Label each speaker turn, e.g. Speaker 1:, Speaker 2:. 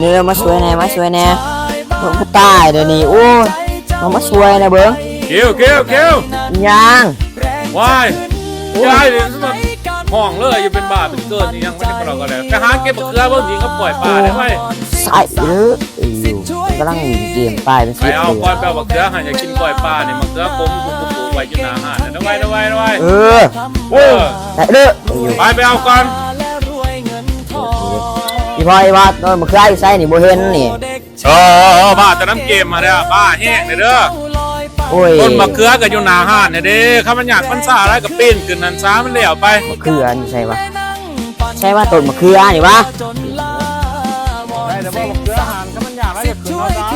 Speaker 1: เดี๋ยวมาช่วยแน่เบิ่งผู้ตายเดี๋ยวนี้โอ้ยมาช่วยนะเบิ่ง
Speaker 2: เกี้ยว
Speaker 1: ยัง
Speaker 2: วายยายเนี่ยสมัครห้องเลยอยู่เป็นบ้าเป็นเกินนี่ยังไม่ได้กระดอกกระแดไปหาเก็บมะเขือเบิ่งทีก็ปล่อยปลาได้ไหม
Speaker 1: ใส่เด้อกำลังเกมตายเป็น
Speaker 2: ไป
Speaker 1: สิบ
Speaker 2: เอา
Speaker 1: เลย
Speaker 2: ก้อนแปลมะเขือหันอยากกินปล่อยปลาเนี่ยมะเขือผมกูไว้จุนาหาเนี่ยได้ไว้
Speaker 1: เออแต่เด้อ
Speaker 2: ไปเอาก่อน
Speaker 1: อีพ่ออีว่าโดนมาเคลื่อนใส่นี่บ่เห็นนี่
Speaker 2: บ้าแต่น้ำเกมมาเด้อบ้าแห้งเด้อ
Speaker 1: โอ้ย
Speaker 2: ต้นมะเขือกับอยู่นาหาเนี่ยเด้ข้ามันอยากมันซาอะไรกับปีนขึ้นนั่นซามันเหลวไป
Speaker 1: มะเขือนี่ใช่ปะใช่ว่าต้นมะเขือนี่วะ
Speaker 2: ได้แต่ว่ามะเขือหันข้ามันอยากอะไรกับขึ้นเอาซา